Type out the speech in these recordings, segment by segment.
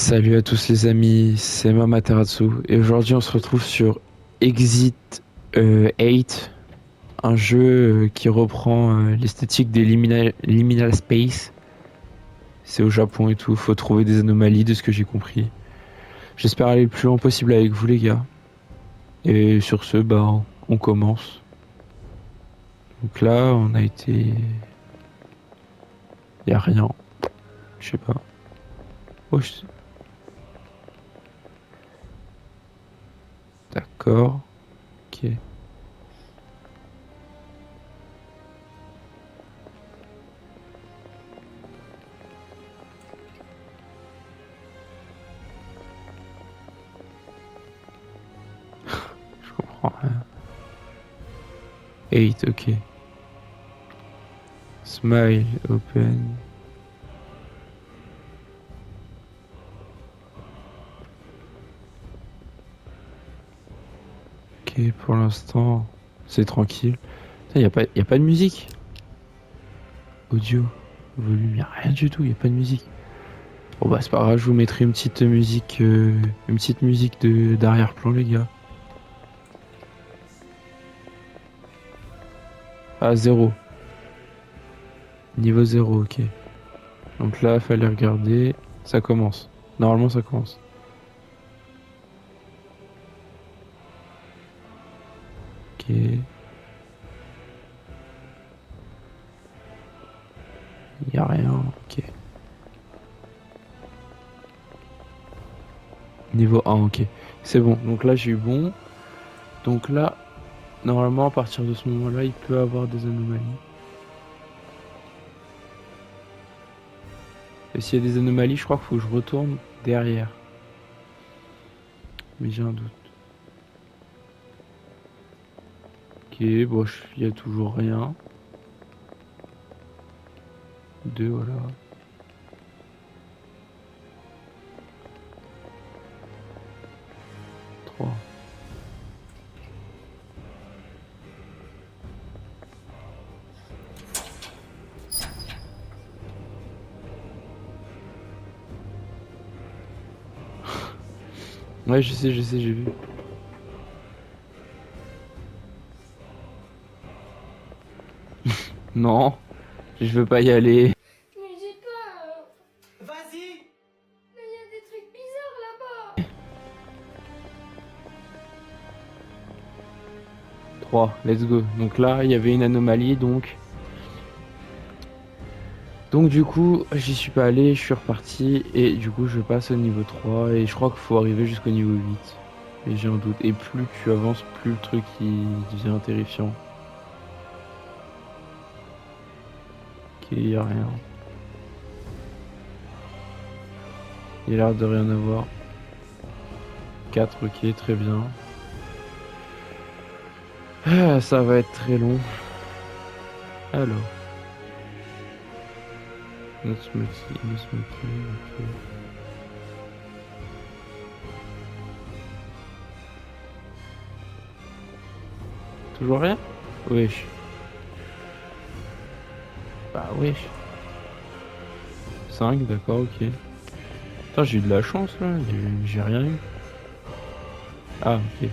Salut à tous les amis, c'est Materasu et aujourd'hui on se retrouve sur Exit 8, un jeu qui reprend l'esthétique des Liminal Space. C'est au Japon et tout, faut trouver des anomalies de ce que j'ai compris. J'espère aller le plus loin possible avec vous les gars. Et sur ce, bah on commence. Donc là on a été... Y a rien, je sais pas. Oh, D'accord, ok. Je comprends rien. 8, ok. Smile, open. Ok, pour l'instant, c'est tranquille. Y a pas de musique. Audio, volume, y a rien du tout, y a pas de musique. Bon bah c'est pas grave, je vous mettrai une petite musique de d'arrière-plan les gars. Ah zéro, niveau zéro, ok. Donc là, fallait regarder, ça commence. Normalement ça commence. Ok, y a rien, ok. Niveau 1, ok. C'est bon, donc là j'ai eu bon. Donc là, normalement à partir de ce moment-là, il peut avoir des anomalies. Et s'il y a des anomalies, je crois qu'il faut que je retourne derrière. Mais j'ai un doute. Ok, bon, il y a toujours rien. Deux, voilà. Trois. Ouais, je sais, j'ai vu. Non, je veux pas y aller. Mais j'ai peur. Vas-y! Mais il y a des trucs bizarres là-bas. 3, let's go. Donc là, il y avait une anomalie, donc... Donc du coup, j'y suis pas allé, je suis reparti, et du coup, je passe au niveau 3, et je crois qu'il faut arriver jusqu'au niveau 8. Et j'ai un doute. Et plus tu avances, plus le truc il devient terrifiant. Ok, y a rien. Il y a l'air de rien avoir. 4, ok, très bien. Ah, ça va être très long. Alors, no smoking, no smoking, ok. Toujours rien? Wesh. Bah wesh. 5, d'accord, ok. Putain, j'ai eu de la chance là, j'ai rien eu. Ah, ok.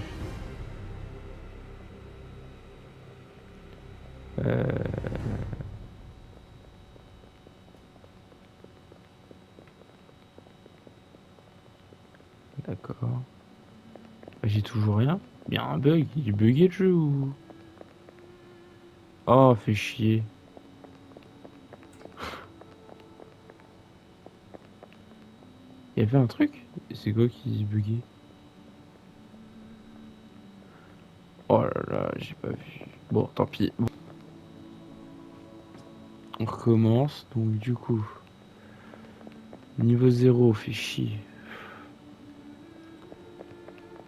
D'accord. Bah, j'ai toujours rien. Il y a un bug, il est bugué le jeu ou... Oh, fait chier. Il y avait un truc? C'est quoi qui est bugué? Oh là là, j'ai pas vu. Bon, tant pis. Bon. On recommence, donc du coup... Niveau zéro, fait chier.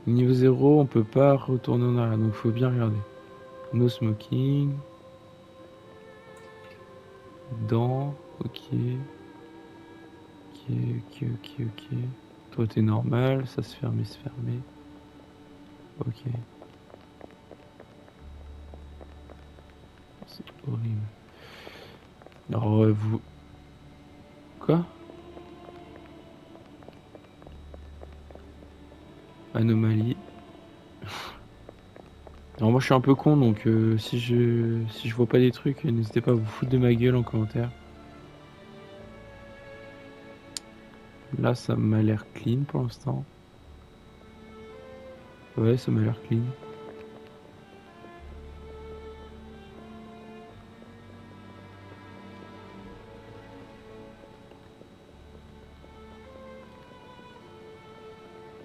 Niveau zéro, on peut pas retourner en arrière, donc faut bien regarder. No smoking. Dans, ok. Ok, ok, ok, ok. Toi, t'es normal, ça se ferme et se fermer. Ok, c'est horrible. Alors, vous... Quoi? Anomalie. Alors moi je suis un peu con donc si je vois pas des trucs, n'hésitez pas à vous foutre de ma gueule en commentaire. Là ça m'a l'air clean pour l'instant. Ouais, ça m'a l'air clean.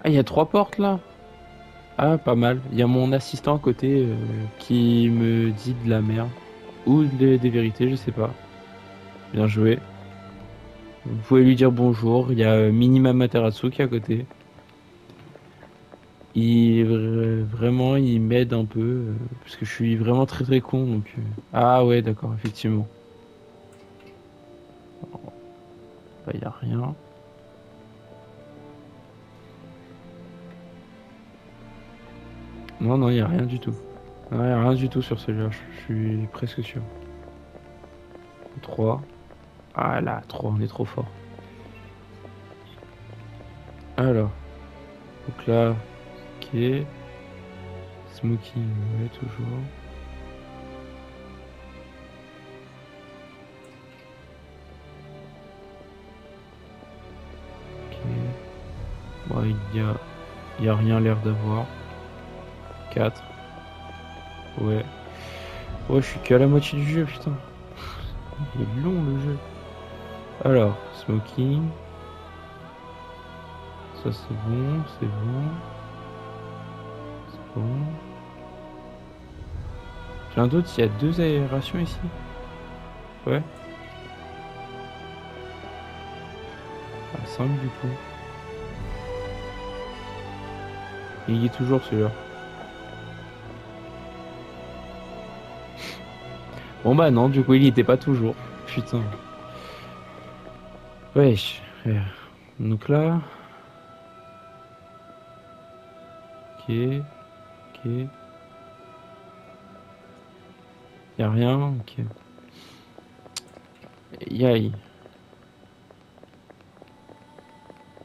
Ah, il y a 3 portes là. Ah, pas mal. Il y a mon assistant à côté qui me dit de la merde. Ou des vérités, je sais pas. Bien joué. Vous pouvez lui dire bonjour. Il y a Minima Materasu qui est à côté. Vraiment, il m'aide un peu. Parce que je suis vraiment très très con. Donc, ah ouais, d'accord, effectivement. Bah, il y a rien. Non, non, il y a rien du tout. Non, il y a rien du tout sur celui-là. Je suis presque sûr. 3. Ah là, 3, on est trop fort. Alors, donc là, ok. Smoking, ouais, toujours. Ok. Bon, il y a rien l'air d'avoir. 4. Ouais. Ouais, je suis qu'à la moitié du jeu, putain. Il est long le jeu. Alors, smoking. Ça c'est bon, c'est bon. C'est bon. J'ai un doute, il y a 2 aérations ici. Ouais. Ah, 5 du coup. Et il est toujours celui-là. Bon bah non, du coup il y était pas toujours. Putain. Wesh. Ouais. Donc là. Ok. Ok. Y a rien. Ok. Yay.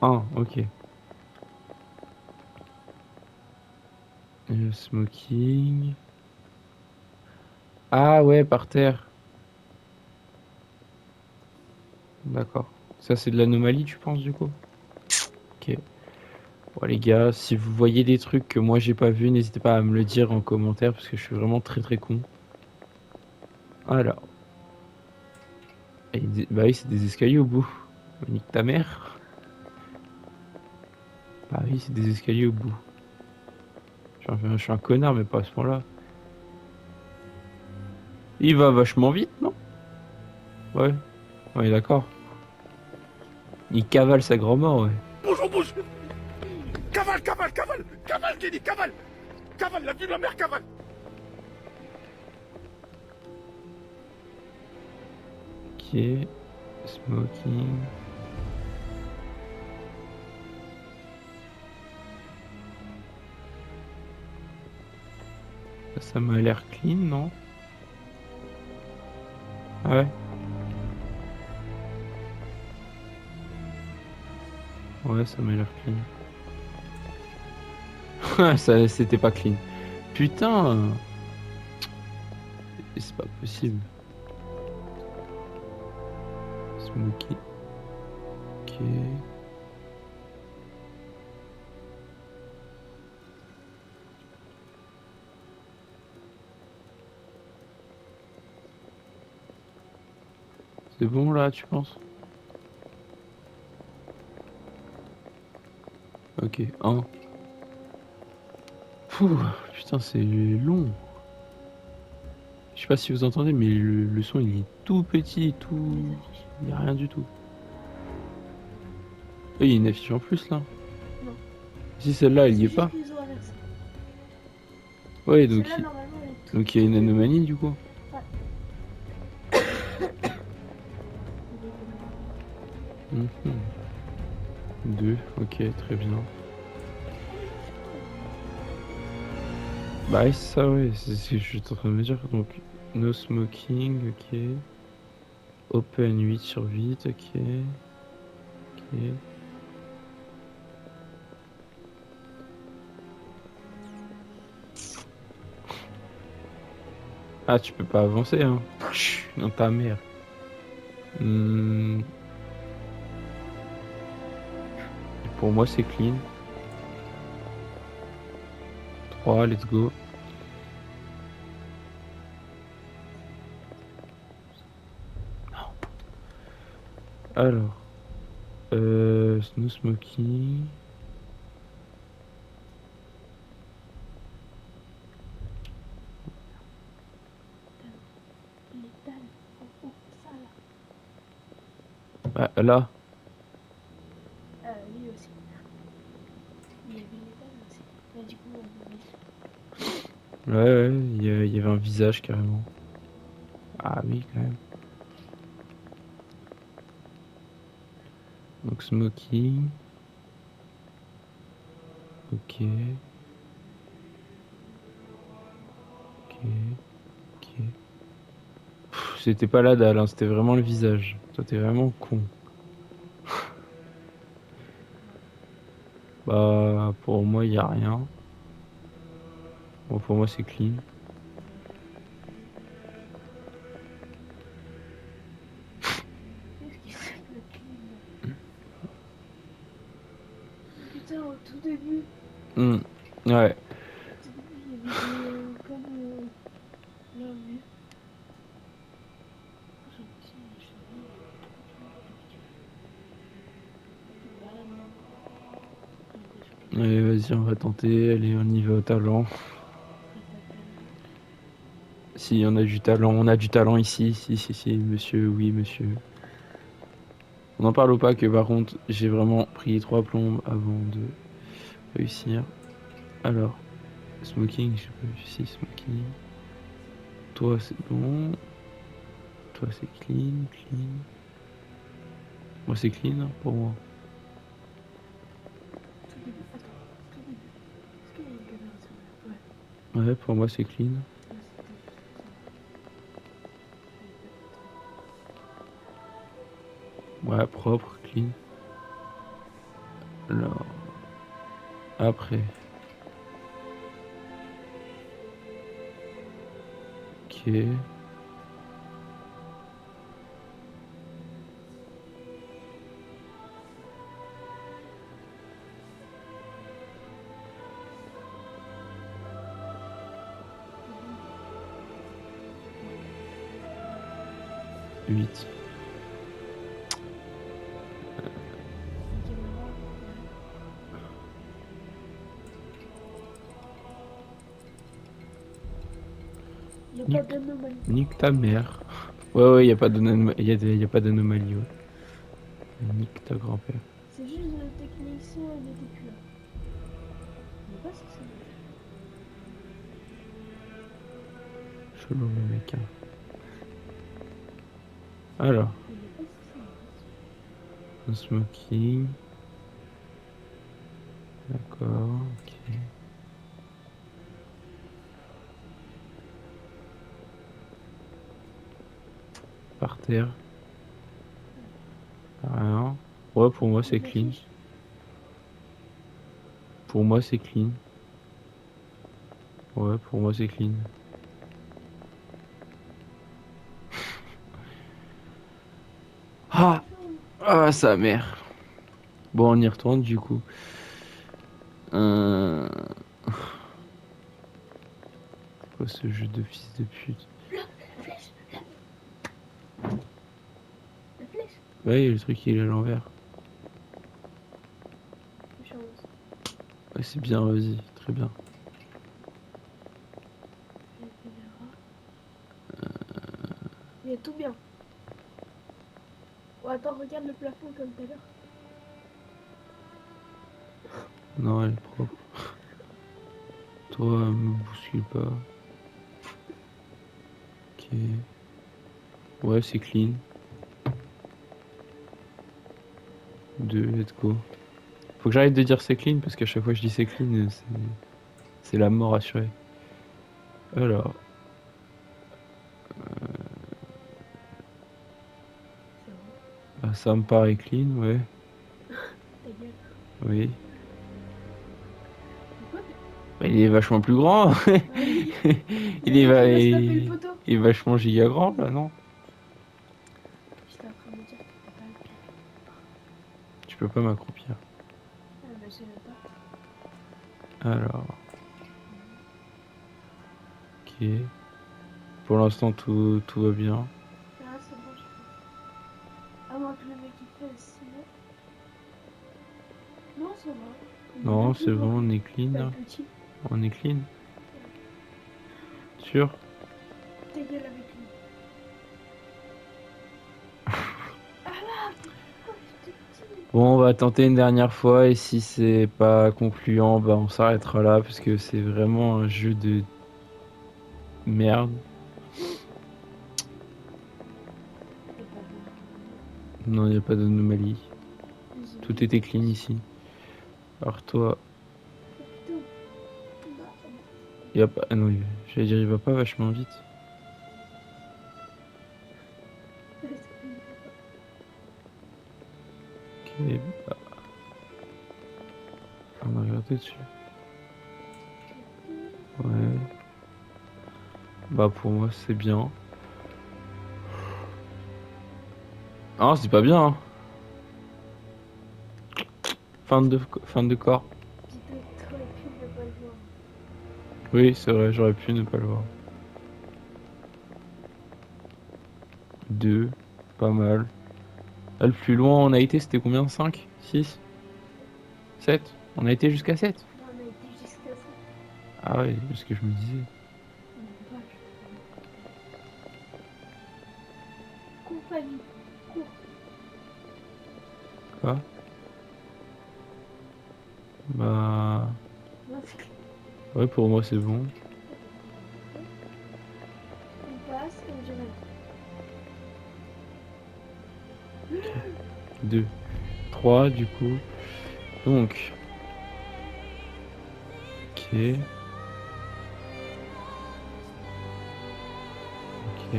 Ah, ok. Smoking. Ah ouais, par terre. D'accord. Ça c'est de l'anomalie, tu penses du coup? Ok. Bon les gars, si vous voyez des trucs que moi j'ai pas vu, n'hésitez pas à me le dire en commentaire parce que je suis vraiment très très con. Alors. Bah oui, c'est des escaliers au bout. Nique ta mère. Bah oui, c'est des escaliers au bout. Je suis un connard, mais pas à ce point-là. Il va vachement vite, non? Ouais. Ouais, d'accord. Il cavale sa grand-mort, ouais. Bouge, on bouge. Cavale, cavale, cavale. Cavale, Kenny, cavale. Cavale, la vue de la mer, cavale. Ok. Smoking. Ça m'a l'air clean, non? Ouais. Ouais, ça m'a l'air clean. Ça, c'était pas clean. Putain! C'est pas possible. Smoky. Ok. C'est bon là, tu penses? Ok, 1. Pouh, putain, c'est long. Je sais pas si vous entendez, mais le son il est tout petit, tout. Il n'y a rien du tout. Il y a une affiche en plus là. Non. Si celle-là elle y est C'est juste pas. qu'ils ont inversé. Ouais, donc Celle-là, normalement, elle est donc il y a une anomalie du coup. Mhm. 2, ok, très bien. Bah ouais, c'est ça, ouais, c'est ce que je suis en train de me dire. Donc, no smoking, ok. Open 8/8, ok. Ok. Ah, tu peux pas avancer, hein. Chut, dans ta mère. Hmm, Pour moi, c'est clean. 3, let's go. Alors, Snow Smoking. Létal. Oh, oh, ça là. Ah, là. Lui aussi. Il y avait létal aussi. Mais du coup, oui. Ouais, il y avait un visage carrément. Ah oui, quand même. Donc Smoking. Ok. Ok. Ok. C'était pas la dalle, hein, c'était vraiment le visage. Toi, t'es vraiment con. Bah, pour moi, il y a rien. Bon, pour moi, c'est clean. Qu'est-ce qui s'appelle clean? Putain, au tout début. Hmm, Ouais. Au tout début, il y avait des. Comme. Là, oui. J'ai l'impression que je suis nul. Bah là, non. J'ai l'impression que Allez, vas-y, on va tenter. Allez, on y va au talent. j'ai pas de talent. Si, on a du talent. On a du talent ici. Si, monsieur. Oui, monsieur. On n'en parle pas que, par contre, j'ai vraiment pris 3 plombes avant de réussir. Alors, Smoking, je sais pas si Smoking. Toi, c'est bon. Toi, c'est clean, clean. Moi, c'est clean, hein, pour moi. Tout début. Attends. Tout début. Est-ce qu'il y a une caméra sur là? Ouais. Ouais, pour moi, c'est clean. Ouais, c'était juste ça. Il y avait pas de Ouais, propre, clean. Alors, après. Ok. 8. une caméra. Ouais. Il n'y a pas Nique, d'anomalie. nique ta mère. Ouais, y a pas y a pas d'anomalie, ouais. Nique ta grand-père. C'est juste le technicien, il était plus là. Je sais pas si ça marche. Chelou, le mec, hein. Alors, Je sais pas si ça marche. un smoking. D'accord, ok. Par terre. Rien. Ouais, pour moi, c'est Des clean. affiches. Pour moi, c'est clean. Ouais, pour moi, c'est clean. Ah! Ah, sa mère. Bon, on y retourne, du coup. Euh... C'est quoi ce jeu de fils de pute? Là, la flèche. Là. La flèche. Ouais, le truc, il est à l'envers. Je change. Ouais, c'est bien, vas-y, très bien. La caméra. Il y a tout bien. Oh, attends, regarde le plafond comme tout à l'heure. Non, elle est propre. Toi, me bouscule pas. Ok. Ouais, c'est clean. 2, let's go. Faut que j'arrête de dire c'est clean parce qu'à chaque fois que je dis c'est clean, c'est la mort assurée. Alors, C'est vrai. bah, ça me paraît clean, ouais. Ta gueule. Oui. Pourquoi Bah, il est vachement plus grand. Ah oui. Il est, Mais va- il va se taper le il poteau. il est vachement giga grand là, non? J'étais en train de me dire que tu peux pas le pied. Tu peux pas m'accroupir. Ah bah je savais pas. Alors, ok. Pour l'instant, tout va bien. Ah c'est bon je pense. À moins que le mec il fasse sinon. Non ça va. Il est Non, bien c'est plus grand bon, que on est clean pas là. le petit. On est clean. Sûr? Ta gueule avec lui. Ah là oh, j'étais petit. Bon, on va tenter une dernière fois et si c'est pas concluant, bah on s'arrêtera là parce que c'est vraiment un jeu de merde. C'est pas Non, il n'y a pas d'anomalie. bon. Tout était clean ici. Alors toi, Putain. Bah, il y a pas... Ah non, j'allais dire il va pas vachement vite. Ok, bah, on va regarder dessus. Ouais. Bah pour moi c'est bien. Ah, c'est pas bien, hein. Fin de corps. Putain, t'aurais pu ne pas le voir. Oui, c'est vrai, j'aurais pu ne pas le voir. 2, pas mal. Là, le plus loin on a été, c'était combien? 5, 6, 7? On a été jusqu'à 7? Non, on a été jusqu'à ça. Ah ouais, c'est ce que je me disais. On va compagnie. Cours. Quoi? Bah... Non, c'est clair. Ouais, pour moi c'est bon. On passe et on dirait. 2, 3 du coup. Donc... Ok. Ok.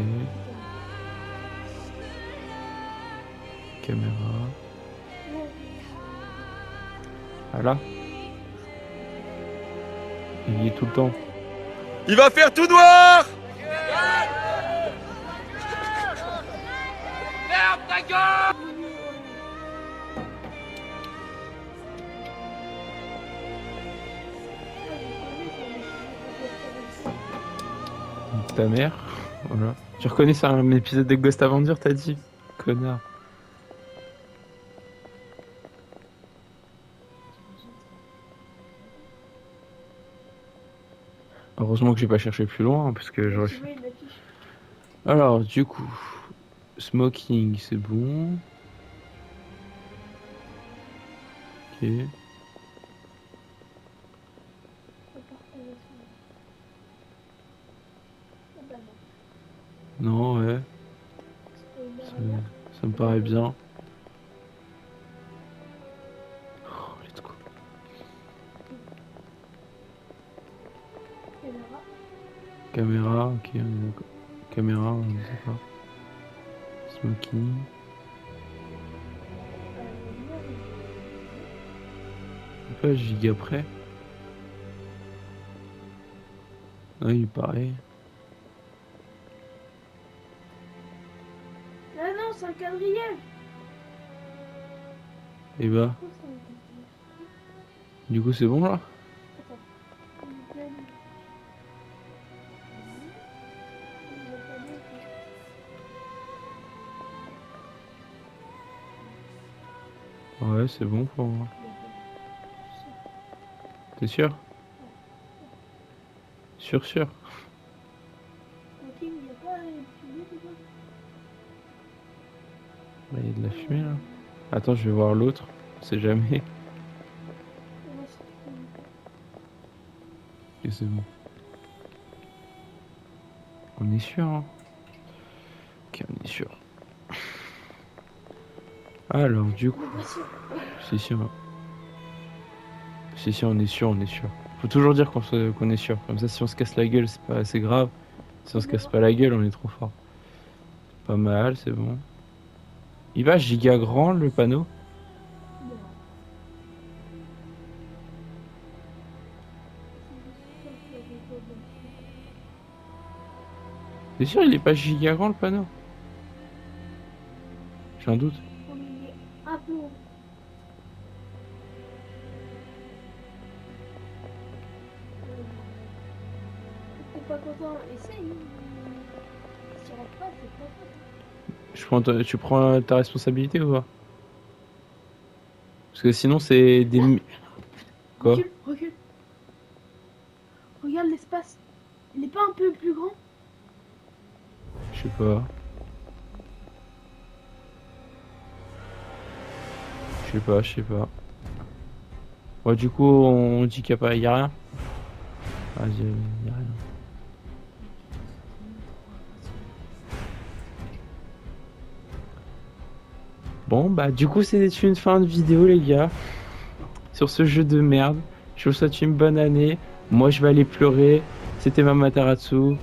Caméra. Voilà. Il y est tout le temps. Il va faire tout noir. Ta mère. Voilà. Tu reconnais ça un épisode de Ghost Adventure, t'as dit? Connard. Heureusement que j'ai pas cherché plus loin, parce que j'aurais Tu fait... vois une affiche. Alors, du coup... Smoking, c'est bon. Ok. Ah bah Non, non. ouais. Spoiler Ça, alert. ça me paraît bien. Oh, let's go. Caméra. Caméra, ok, on est d'accord. Caméra, on est d'accord. Smoking. Pas giga près. Ah, il paraît. Ah non, c'est un quadrillage. Et bah, Pourquoi c'est un quadrillage? du coup, c'est bon là? Attends. Une pleine. Il a pas dit, ok. Ouais, c'est bon pour moi. Il a pas dit. T'es sûr? Sûr. Ok, il n'y a pas une fumée dedans. Bah, il y a de la fumée là. Attends, je vais voir l'autre. On sait jamais. Ouais, c'est fumé. Et c'est bon. On est sûr, hein? Ok, on est sûr. Alors, du coup. Mais pas sûr. Si, on est sûr, on est sûr. Faut toujours dire qu'on est sûr. Comme ça, si on se casse la gueule, c'est pas assez grave. Si on se casse pas la gueule, on est trop fort. Pas mal, c'est bon. Il va giga grand le panneau? Non. C'est juste ça, ça veut pas bien. T'es sûr, il est pas giga grand le panneau? J'ai un doute. On est un peu haut. T'es pas content, essaye. Si tu rentres pas, c'est pas faute. Tu prends ta responsabilité ou pas? Parce que sinon, c'est des. Quoi? Recule, recule. Regarde l'espace. Il est pas un peu plus grand? Je sais pas. Je sais pas. Ouais, du coup, on dit qu'il y a pas. Y a rien? Vas-y, y a rien. Bon, bah, du coup, c'est une fin de vidéo, les gars. Sur ce jeu de merde. Je vous souhaite une bonne année. Moi, je vais aller pleurer. C'était Mamateratsu.